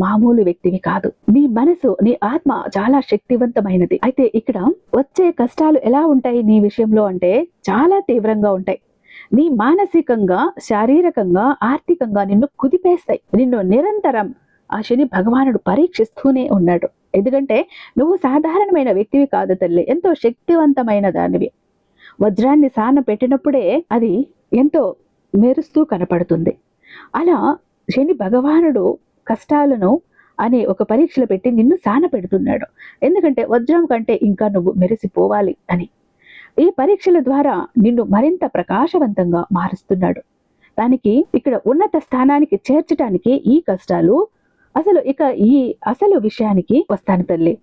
మామూలు వ్యక్తివి కాదు. నీ మనసు, నీ ఆత్మ చాలా శక్తివంతమైనది. అయితే ఇక్కడ వచ్చే కష్టాలు ఎలా ఉంటాయి నీ విషయంలో అంటే చాలా తీవ్రంగా ఉంటాయి. నీ మానసికంగా, శారీరకంగా, ఆర్థికంగా నిన్ను కుదిపేస్తాయి. నిన్ను నిరంతరం ఆ శని భగవానుడు పరీక్షిస్తూనే ఉన్నాడు. ఎందుకంటే నువ్వు సాధారణమైన వ్యక్తివి కాదు తల్లి, ఎంతో శక్తివంతమైన దానివి. వజ్రాన్ని సాన పెట్టినప్పుడే అది ఎంతో మెరుస్తూ కనపడుతుంది. అలా శని భగవానుడు కష్టాలను అనే ఒక పరీక్షలు పెట్టి నిన్ను సాన పెడుతున్నాడు. ఎందుకంటే వజ్రం కంటే ఇంకా నువ్వు మెరిసిపోవాలి అని. ఈ పరీక్షల ద్వారా నిన్ను మరింత ప్రకాశవంతంగా మారుస్తున్నాడు. దానికి ఇక్కడ ఉన్నత స్థానానికి చేర్చడానికి ఈ కష్టాలు. ఈ అసలు విషయానికి వస్తాను తల్లి.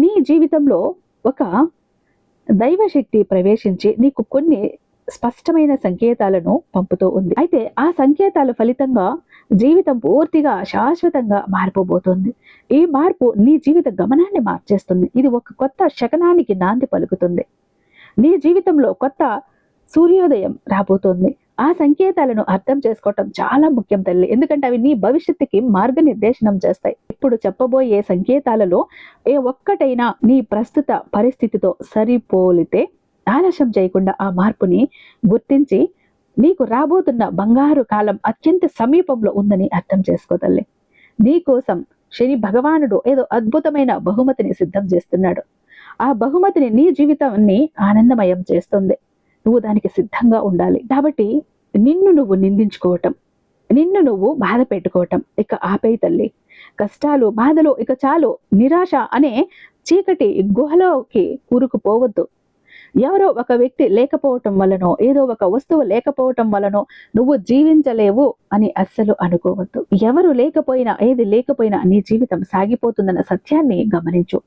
నీ జీవితంలో ఒక దైవశక్తి ప్రవేశించి నీకు కొన్ని స్పష్టమైన సంకేతాలను పంపుతూ ఉంది. అయితే ఆ సంకేతాల ఫలితంగా జీవితం పూర్తిగా శాశ్వతంగా మారిపోబోతోంది. ఈ మార్పు నీ జీవిత గమనాన్ని మార్చేస్తుంది. ఇది ఒక కొత్త శకనానికి నాంది పలుకుతుంది. నీ జీవితంలో కొత్త సూర్యోదయం రాబోతోంది. ఆ సంకేతాలను అర్థం చేసుకోవటం చాలా ముఖ్యం తల్లి. ఎందుకంటే అవి నీ భవిష్యత్తుకి మార్గనిర్దేశనం చేస్తాయి. ఇప్పుడు చెప్పబోయే సంకేతాలలో ఏ ఒక్కటైనా నీ ప్రస్తుత పరిస్థితితో సరిపోలితే ఆలస్యం చేయకుండా ఆ మార్పుని గుర్తించి నీకు రాబోతున్న బంగారు కాలం అత్యంత సమీపంలో ఉందని అర్థం చేసుకో తల్లి. నీ కోసం శని భగవానుడు ఏదో అద్భుతమైన బహుమతిని సిద్ధం చేస్తున్నాడు. ఆ బహుమతిని నీ జీవితాన్ని ఆనందమయం చేస్తుంది. నువ్వు దానికి సిద్ధంగా ఉండాలి. కాబట్టి నిన్ను నువ్వు నిందించుకోవటం, నిన్ను నువ్వు బాధ పెట్టుకోవటం ఇక ఆపేయి తల్లి. కష్టాలు, బాధలు ఇక చాలు. నిరాశ అనే చీకటి గుహలోకి కూరుకుపోవద్దు. ఎవరో ఒక వ్యక్తి లేకపోవటం వలనో, ఏదో ఒక వస్తువు లేకపోవటం వలనో నువ్వు జీవించలేవు అని అస్సలు అనుకోవద్దు. ఎవరు లేకపోయినా, ఏది లేకపోయినా నీ జీవితం సాగిపోతుందన్న సత్యాన్ని గమనించు.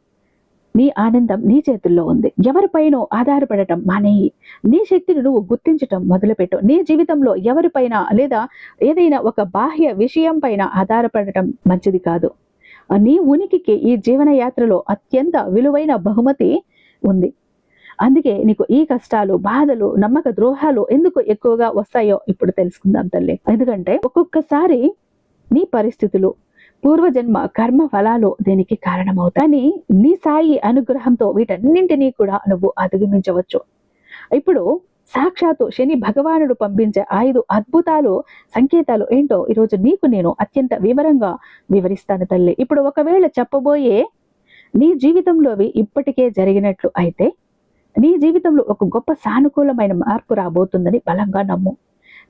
నీ ఆనందం నీ చేతుల్లో ఉంది. ఎవరిపైనో ఆధారపడటం మానేయి. నీ శక్తిని నువ్వు గుర్తించటం మొదలుపెట్టు. నీ జీవితంలో ఎవరిపైన లేదా ఏదైనా ఒక బాహ్య విషయం పైన ఆధారపడటం మంచిది కాదు. నీ ఉనికికి ఈ జీవన యాత్రలో అత్యంత విలువైన బహుమతి ఉంది. అందుకే నీకు ఈ కష్టాలు, బాధలు, నమ్మక ద్రోహాలు ఎందుకు ఎక్కువగా వస్తాయో ఇప్పుడు తెలుసుకుందాం తల్లి. ఎందుకంటే ఒక్కొక్కసారి నీ పరిస్థితులు, పూర్వజన్మ కర్మ ఫలాలు దీనికి కారణమవుతాయి. కానీ నీ సాయి అనుగ్రహంతో వీటన్నింటినీ కూడా నువ్వు అధిగమించవచ్చు. ఇప్పుడు సాక్షాత్తు శని భగవానుడు పంపించే 5 అద్భుతాలు సంకేతాలు ఏంటో ఈరోజు నీకు నేను అత్యంత వివరంగా వివరిస్తాను తల్లి. ఇప్పుడు ఒకవేళ చెప్పబోయే నీ జీవితంలోవి ఇప్పటికే జరిగినట్లు అయితే నీ జీవితంలో ఒక గొప్ప సానుకూలమైన మార్పు రాబోతుందని బలంగా నమ్ము.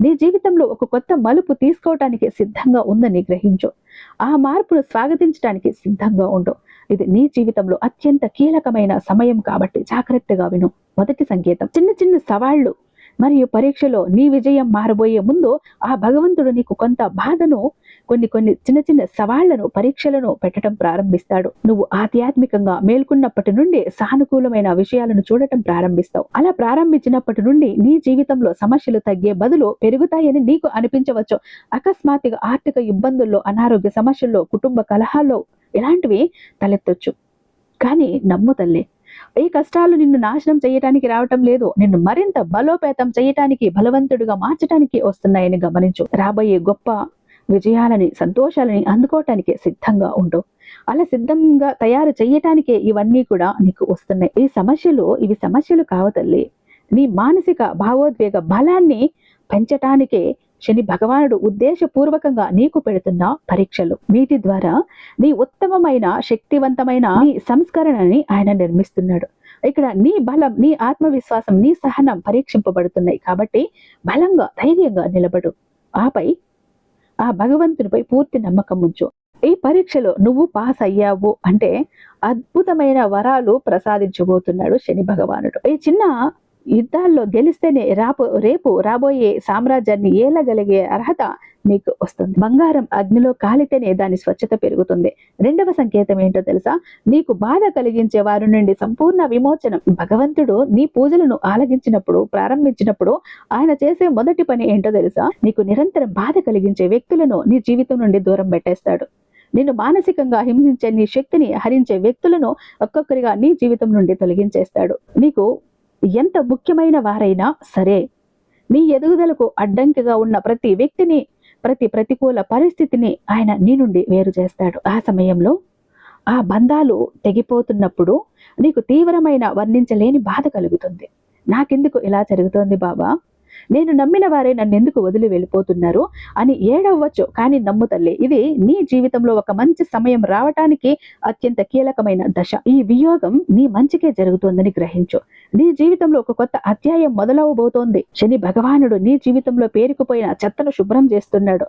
నీ జీవితంలో ఒక కొత్త మలుపు తీసుకోవటానికి సిద్ధంగా ఉందని గ్రహించు. ఆ మార్పును స్వాగతించడానికి సిద్ధంగా ఉండు. ఇది నీ జీవితంలో అత్యంత కీలకమైన సమయం కాబట్టి జాగ్రత్తగా విను. మొదటి సంకేతం, చిన్న చిన్న సవాళ్లు మరియు పరీక్షలో నీ విజయం మారబోయే ముందు ఆ భగవంతుడు నీకు కొంత బాధను, కొన్ని చిన్న చిన్న సవాళ్లను, పరీక్షలను పెట్టడం ప్రారంభిస్తాడు. నువ్వు ఆధ్యాత్మికంగా మేల్కొన్నప్పటి నుండి సానుకూలమైన విషయాలను చూడటం ప్రారంభిస్తావు. అలా ప్రారంభించినప్పటి నుండి నీ జీవితంలో సమస్యలు తగ్గే బదులు పెరుగుతాయని నీకు అనిపించవచ్చు. అకస్మాత్తుగా ఆర్థిక ఇబ్బందుల్లో, అనారోగ్య సమస్యల్లో, కుటుంబ కలహాల్లో ఇలాంటివి తలెత్తొచ్చు. కానీ నమ్ము తల్లి, ఈ కష్టాలు నిన్ను నాశనం చేయటానికి రావటం లేదు, నిన్ను మరింత బలోపేతం చేయటానికి, బలవంతుడిగా మార్చడానికి వస్తున్నాయని గమనించు. రాబోయే గొప్ప విజయాలని, సంతోషాలని అందుకోవటానికి సిద్ధంగా ఉండు. అలా సిద్ధంగా తయారు చేయటానికే ఇవన్నీ కూడా నీకు వస్తున్నాయి. ఇవి సమస్యలు కావు తల్లి. నీ మానసిక భావోద్వేగ బలాన్ని పెంచటానికే శని భగవానుడు ఉద్దేశపూర్వకంగా నీకు పెడుతున్న పరీక్షలు. వీటి ద్వారా నీ ఉత్తమమైన, శక్తివంతమైన నీ సంస్కరణని ఆయన నిర్మిస్తున్నాడు. ఇక్కడ నీ బలం, నీ ఆత్మవిశ్వాసం, నీ సహనం పరీక్షింపబడుతున్నాయి. కాబట్టి బలంగా, ధైర్యంగా నిలబడు. ఆపై ఆ భగవంతునిపై పూర్తి నమ్మకం ఉంచు. ఈ పరీక్షలో నువ్వు పాస్ అయ్యావు అంటే అద్భుతమైన వరాలు ప్రసాదించబోతున్నాడు శని భగవానుడు. ఈ చిన్న యుద్ధాల్లో గెలిస్తేనే రేపు రాబోయే సామ్రాజ్యాన్ని ఏలగలిగే అర్హత నీకు వస్తుంది. బంగారం అగ్నిలో కాలితేనే దాని స్వచ్ఛత పెరుగుతుంది. రెండవ సంకేతం ఏంటో తెలుసా? నీకు బాధ కలిగించే వారి నుండి సంపూర్ణ విమోచనం. భగవంతుడు నీ పూజలను ఆలగించినప్పుడు, ప్రారంభించినప్పుడు ఆయన చేసే మొదటి పని ఏంటో తెలుసా? నీకు నిరంతరం బాధ కలిగించే వ్యక్తులను నీ జీవితం నుండి దూరం పెట్టేస్తాడు. నిన్ను మానసికంగా హింసించే, నీ శక్తిని హరించే వ్యక్తులను ఒక్కొక్కరిగా నీ జీవితం నుండి తొలగించేస్తాడు. నీకు ఎంత ముఖ్యమైన వారైనా సరే, నీ ఎదుగుదలకు అడ్డంకిగా ఉన్న ప్రతి వ్యక్తిని, ప్రతికూల పరిస్థితిని ఆయన నీ నుండి వేరు చేస్తాడు. ఆ సమయంలో ఆ బంధాలు తెగిపోతున్నప్పుడు నీకు తీవ్రమైన, వర్ణించలేని బాధ కలుగుతుంది. నాకెందుకు ఇలా జరుగుతోంది బాబా, నేను నమ్మిన వారే నన్ను ఎందుకు వదిలి వెళ్ళిపోతున్నారు అని ఏడవచ్చు. కానీ నమ్ము తల్లి, ఇది నీ జీవితంలో ఒక మంచి సమయం రావటానికి అత్యంత కీలకమైన దశ. ఈ వియోగం నీ మంచికే జరుగుతోందని గ్రహించు. నీ జీవితంలో ఒక కొత్త అధ్యాయం మొదలవబోతోంది. శని భగవానుడు నీ జీవితంలో పేరుకుపోయిన చెత్తను శుభ్రం చేస్తున్నాడు.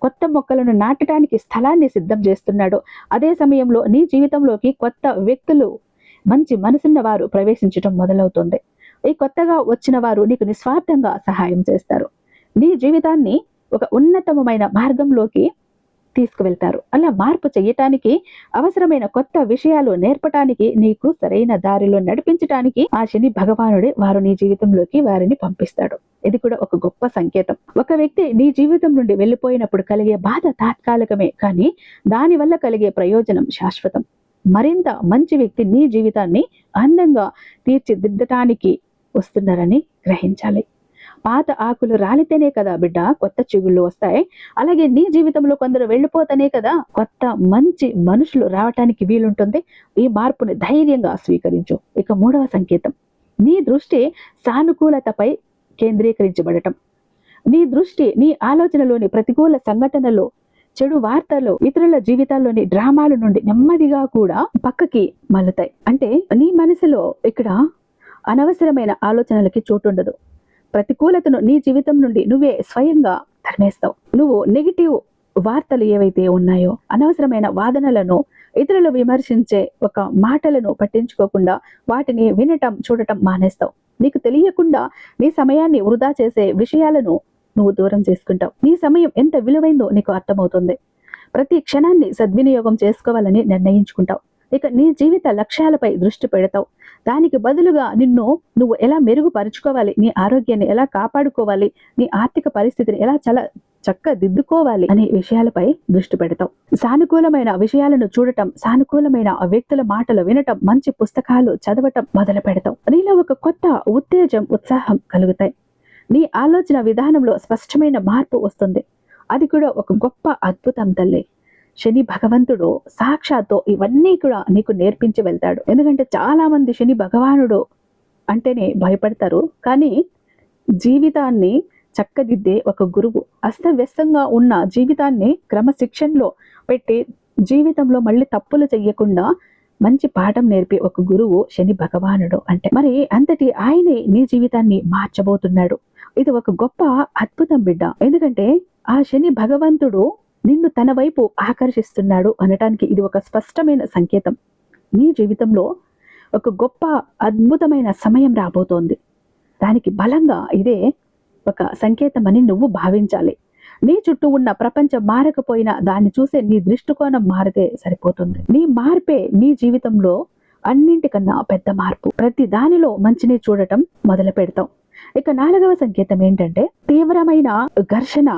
కొత్త మొక్కలను నాటడానికి స్థలాన్ని సిద్ధం చేస్తున్నాడు. అదే సమయంలో నీ జీవితంలోకి కొత్త వ్యక్తులు, మంచి మనసున్న వారు ప్రవేశించడం మొదలవుతుంది. ఈ కొత్తగా వచ్చిన వారు నీకు నిస్వార్థంగా సహాయం చేస్తారు. నీ జీవితాన్ని ఒక ఉన్నతమైన మార్గంలోకి తీసుకువెళ్తారు. అలా మార్పు చేయటానికి, అవసరమైన కొత్త విషయాలు నేర్పటానికి, నీకు సరైన దారిలో నడిపించటానికి ఆ శని భగవానుడే వారు నీ జీవితంలోకి వారిని పంపిస్తాడు. ఇది కూడా ఒక గొప్ప సంకేతం. ఒక వ్యక్తి నీ జీవితం నుండి వెళ్ళిపోయినప్పుడు కలిగే బాధ తాత్కాలికమే, కానీ దానివల్ల కలిగే ప్రయోజనం శాశ్వతం. మరింత మంచి వ్యక్తి నీ జీవితాన్ని అందంగా తీర్చిదిద్దటానికి వస్తున్నారని గ్రహించాలి. పాత ఆకులు రాలితేనే కదా బిడ్డ కొత్త చిగుళ్ళు వస్తాయి. అలాగే నీ జీవితంలో కొందరు వెళ్ళిపోతేనే కదా కొత్త మంచి మనుషులు రావటానికి వీలుంటుంది. ఈ మార్పుని ధైర్యంగా స్వీకరించు. ఇక మూడవ సంకేతం, నీ దృష్టి సానుకూలతపై కేంద్రీకరించబడటం. నీ దృష్టి నీ ఆలోచనలోని ప్రతికూల సంఘటనలు, చెడు వార్తలు, ఇతరుల జీవితాల్లోని డ్రామాల నుండి నెమ్మదిగా కూడా పక్కకి మళ్ళుతాయి. అంటే నీ మనసులో ఇక్కడ అనవసరమైన ఆలోచనలకి చోటుండదు. ప్రతికూలతను నీ జీవితం నుండి నువ్వే స్వయంగా తరిమేస్తావు. నువ్వు నెగిటివ్ వార్తలు ఏవైతే ఉన్నాయో, అనవసరమైన వాదనలను, ఇతరులు విమర్శించే ఒక మాటలను పట్టించుకోకుండా వాటిని వినటం, చూడటం మానేస్తావు. నీకు తెలియకుండా నీ సమయాన్ని వృధా చేసే విషయాలను నువ్వు దూరం చేసుకుంటావు. నీ సమయం ఎంత విలువైందో నీకు అర్థమవుతుంది. ప్రతి క్షణాన్ని సద్వినియోగం చేసుకోవాలని నిర్ణయించుకుంటావు. ఇక నీ జీవిత లక్ష్యాలపై దృష్టి పెడతావు. దానికి బదులుగా నువ్వు ఎలా మెరుగుపరుచుకోవాలి, నీ ఆరోగ్యాన్ని ఎలా కాపాడుకోవాలి, నీ ఆర్థిక పరిస్థితిని ఎలా చాలా చక్కదిద్దుకోవాలి అనే విషయాలపై దృష్టి పెడతావు. సానుకూలమైన విషయాలను చూడటం, సానుకూలమైన వ్యక్తుల మాటలు వినటం, మంచి పుస్తకాలు చదవటం మొదలు పెడతావు. నీలో ఒక కొత్త ఉత్తేజం, ఉత్సాహం కలుగుతాయి. నీ ఆలోచన విధానంలో స్పష్టమైన మార్పు వస్తుంది. అది కూడా ఒక గొప్ప అద్భుతం తల్లి. శని భగవంతుడు సాక్షాత్తు ఇవన్నీ కూడా నీకు నేర్పించి వెళ్తాడు. ఎందుకంటే చాలా మంది శని భగవానుడు అంటేనే భయపడతారు. కానీ జీవితాన్ని చక్కదిద్దే ఒక గురువు. అస్తవ్యస్తంగా ఉన్న జీవితాన్ని క్రమశిక్షణలో పెట్టి జీవితంలో మళ్ళీ తప్పులు చెయ్యకుండా మంచి పాఠం నేర్పే ఒక గురువు శని భగవానుడు. అంటే మరి అంతటి ఆయనే నీ జీవితాన్ని మార్చబోతున్నాడు. ఇది ఒక గొప్ప అద్భుతం బిడ్డ. ఎందుకంటే ఆ శని భగవంతుడు నిన్ను తన వైపు ఆకర్షిస్తున్నాడు అనటానికి ఇది ఒక స్పష్టమైన సంకేతం. నీ జీవితంలో ఒక గొప్ప అద్భుతమైన సమయం రాబోతోంది. దానికి బలంగా ఇదే ఒక సంకేతం అని నువ్వు భావించాలి. నీ చుట్టూ ఉన్న ప్రపంచం మారకపోయినా దాన్ని చూసే నీ దృష్టికోణం మారితే సరిపోతుంది. నీ మార్పే నీ జీవితంలో అన్నింటికన్నా పెద్ద మార్పు. ప్రతి దానిలో మంచిని చూడటం మొదలు పెడతాం. ఇక 4వ సంకేతం ఏంటంటే తీవ్రమైన ఘర్షణ,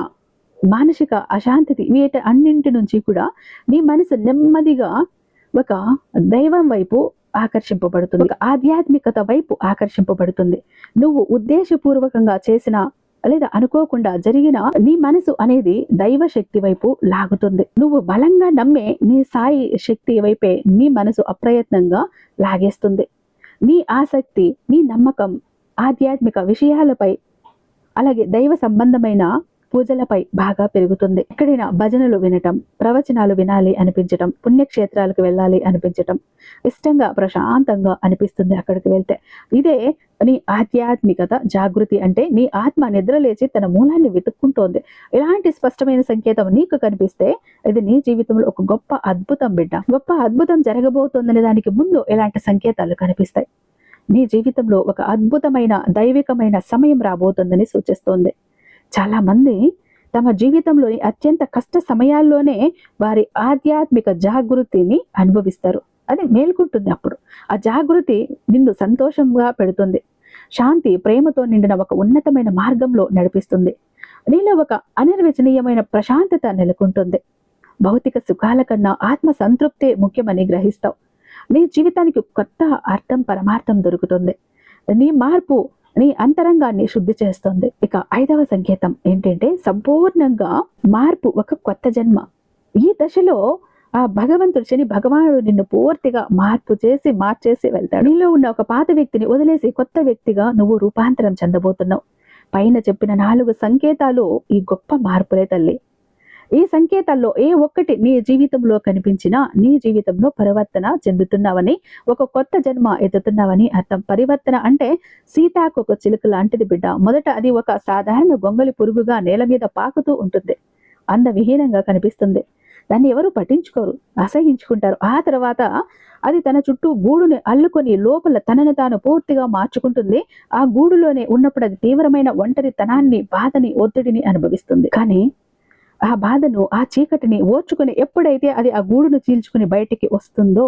మానసిక అశాంతి, వీటి అన్నింటి నుంచి కూడా నీ మనసు నెమ్మదిగా ఒక దైవం వైపు ఆకర్షింపబడుతుంది, ఆధ్యాత్మికత వైపు ఆకర్షింపబడుతుంది. నువ్వు ఉద్దేశపూర్వకంగా చేసిన లేదా అనుకోకుండా జరిగిన నీ మనసు అనేది దైవ శక్తి వైపు లాగుతుంది. నువ్వు బలంగా నమ్మే నీ సాయి శక్తి వైపే నీ మనసు అప్రయత్నంగా లాగేస్తుంది. నీ ఆసక్తి, నీ నమ్మకం ఆధ్యాత్మిక విషయాలపై, అలాగే దైవ సంబంధమైన పూజలపై బాగా పెరుగుతుంది. ఎక్కడైనా భజనలు వినటం, ప్రవచనాలు వినాలి అనిపించటం, పుణ్యక్షేత్రాలకు వెళ్ళాలి అనిపించటం, ఇష్టంగా ప్రశాంతంగా అనిపిస్తుంది అక్కడికి వెళ్తే. ఇదే నీ ఆధ్యాత్మికత జాగృతి. అంటే నీ ఆత్మ నిద్రలేచి తన మూలాన్ని వెతుక్కుంటోంది. ఇలాంటి స్పష్టమైన సంకేతం నీకు కనిపిస్తే ఇది నీ జీవితంలో ఒక గొప్ప అద్భుతం బిడ్డ. గొప్ప అద్భుతం జరగబోతోందనే దానికి ముందు ఇలాంటి సంకేతాలు కనిపిస్తాయి. నీ జీవితంలో ఒక అద్భుతమైన దైవికమైన సమయం రాబోతుందని సూచిస్తోంది. చాలా మంది తమ జీవితంలోని అత్యంత కష్ట సమయాల్లోనే వారి ఆధ్యాత్మిక జాగృతిని అనుభవిస్తారు. అది మేల్కుంటుంది. అప్పుడు ఆ జాగృతి నిన్ను సంతోషంగా పెడుతుంది. శాంతి, ప్రేమతో నిండిన ఒక ఉన్నతమైన మార్గంలో నడిపిస్తుంది. నీలో ఒక అనిర్వచనీయమైన ప్రశాంతత నెలకొంటుంది. భౌతిక సుఖాల కన్నా ఆత్మ సంతృప్తే ముఖ్యమని గ్రహిస్తావు. నీ జీవితానికి కొత్త అర్థం, పరమార్థం దొరుకుతుంది. నీ మార్పు నీ అంతరంగాన్ని శుద్ధి చేస్తుంది. ఇక 5వ సంకేతం ఏంటంటే సంపూర్ణంగా మార్పు, ఒక కొత్త జన్మ. ఈ దశలో ఆ భగవంతుడు శని భగవానుడు నిన్ను పూర్తిగా మార్చేసి వెళ్తాడు. నీలో ఉన్న ఒక పాత వ్యక్తిని వదిలేసి కొత్త వ్యక్తిగా నువ్వు రూపాంతరం చెందబోతున్నావు. పైన చెప్పిన 4 సంకేతాలు ఈ గొప్ప మార్పులే తల్లి. ఈ సంకేతాల్లో ఏ ఒక్కటి నీ జీవితంలో కనిపించినా నీ జీవితంలో పరివర్తన చెందుతున్నావని, ఒక కొత్త జన్మ ఎత్తుతున్నావని అర్థం. పరివర్తన అంటే సీతాకొక చిలుక లాంటిది బిడ్డ. మొదట అది ఒక సాధారణ గొంగలి పురుగుగా నేల మీద పాకుతూ ఉంటుంది. అందవిహీనంగా కనిపిస్తుంది. దాన్ని ఎవరు పట్టించుకోరు, అసహించుకుంటారు. ఆ తర్వాత అది తన చుట్టూ గూడుని అల్లుకొని లోపల తనను తాను పూర్తిగా మార్చుకుంటుంది. ఆ గూడులోనే ఉన్నప్పుడు అది తీవ్రమైన ఒంటరితనాన్ని, బాధని, ఒత్తిడిని అనుభవిస్తుంది. కానీ ఆ బాధను, ఆ చీకటిని ఓర్చుకుని ఎప్పుడైతే అది ఆ గూడును చీల్చుకుని బయటికి వస్తుందో,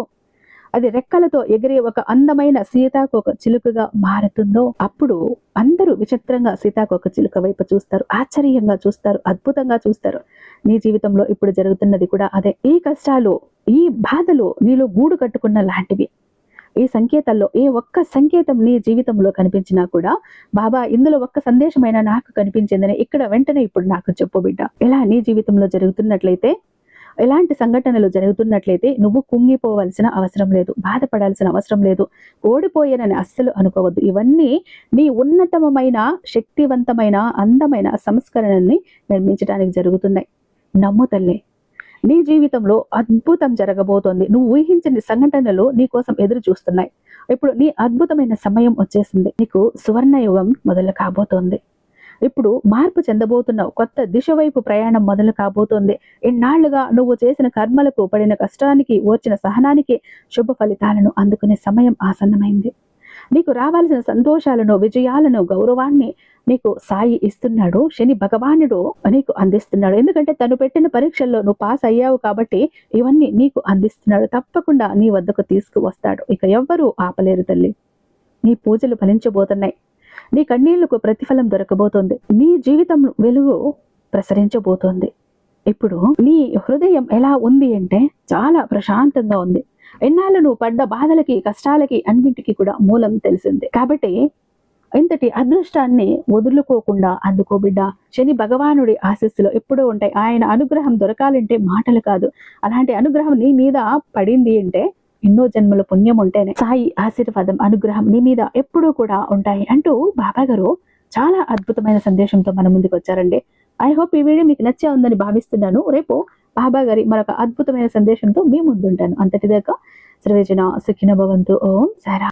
అది రెక్కలతో ఎగిరే ఒక అందమైన సీతాకోక చిలుకగా మారుతుందో, అప్పుడు అందరూ విచిత్రంగా సీతాకోక చిలుక వైపు చూస్తారు, ఆశ్చర్యంగా చూస్తారు, అద్భుతంగా చూస్తారు. నీ జీవితంలో ఇప్పుడు జరుగుతున్నది కూడా అదే. ఈ కష్టాలు, ఈ బాధలు నీలో గూడు కట్టుకున్న లాంటివి. ఈ సంకేతాల్లో ఏ ఒక్క సంకేతం నీ జీవితంలో కనిపించినా కూడా, బాబా ఇందులో ఒక్క సందేశమైనా నాకు కనిపించిందని ఇక్కడ వెంటనే ఇప్పుడు నాకు చెప్పు బిడ్డ. ఇలా నీ జీవితంలో జరుగుతున్నట్లయితే, ఎలాంటి సంఘటనలు జరుగుతున్నట్లయితే నువ్వు కుంగిపోవలసిన అవసరం లేదు, బాధపడాల్సిన అవసరం లేదు, ఓడిపోయానని అస్సలు అనుకోవద్దు. ఇవన్నీ నీ ఉన్నతమైన, శక్తివంతమైన, అందమైన సంస్కరణని నిర్మించడానికి జరుగుతున్నాయి. నమ్ము తల్లి, నీ జీవితంలో అద్భుతం జరగబోతోంది. నువ్వు ఊహించని సంఘటనలు నీ కోసం ఎదురు చూస్తున్నాయి. ఇప్పుడు నీ అద్భుతమైన సమయం వచ్చేసింది. నీకు సువర్ణయుగం మొదలు కాబోతోంది. ఇప్పుడు మార్పు చెందబోతున్నావు. కొత్త దిశ వైపు ప్రయాణం మొదలు కాబోతోంది. ఎన్నాళ్లుగా నువ్వు చేసిన కర్మలకు, పడిన కష్టానికి, ఓర్చిన సహనానికి శుభ ఫలితాలను అందుకునే సమయం ఆసన్నమైంది. నీకు రావాల్సిన సంతోషాలను, విజయాలను, గౌరవాన్ని నీకు సాయి ఇస్తున్నాడు. శని భగవానుడు నీకు అందిస్తున్నాడు. ఎందుకంటే తను పెట్టిన పరీక్షల్లో నువ్వు పాస్ అయ్యావు కాబట్టి ఇవన్నీ నీకు అందిస్తున్నాడు. తప్పకుండా నీ వద్దకు తీసుకువస్తాడు. ఇక ఎవ్వరూ ఆపలేరు తల్లి. నీ పూజలు ఫలించబోతున్నాయి. నీ కన్నీళ్లకు ప్రతిఫలం దొరకబోతోంది. నీ జీవితం వెలుగు ప్రసరించబోతోంది. ఇప్పుడు నీ హృదయం ఎలా ఉంది అంటే చాలా ప్రశాంతంగా ఉంది. ఎన్నాళ్ళు నువ్వు పడ్డ బాధలకి, కష్టాలకి అన్నింటికి కూడా మూలం తెలిసింది. కాబట్టి ఇంతటి అదృష్టాన్ని వదులుకోకుండా అందుకో బిడ్డ. శని భగవానుడి ఆశీస్సులు ఎప్పుడూ ఉంటాయి. ఆయన అనుగ్రహం దొరకాలంటే మాటలు కాదు. అలాంటి అనుగ్రహం నీ మీద పడింది అంటే ఎన్నో జన్మల పుణ్యం ఉంటేనే సాయి ఆశీర్వాదం, అనుగ్రహం నీ మీద ఎప్పుడూ కూడా ఉంటాయి అంటూ బాబా గారు చాలా అద్భుతమైన సందేశంతో మన ముందుకు వచ్చారండి. ఐ హోప్ ఈ వీడియో మీకు నచ్చే ఉందని భావిస్తున్నాను. రేపు బాబా గారి మరొక అద్భుతమైన సందేశంతో మీ ముందుంటాను. అంతటిదాకా సర్వేజన సుఖినో భవంతు. ఓం సారా.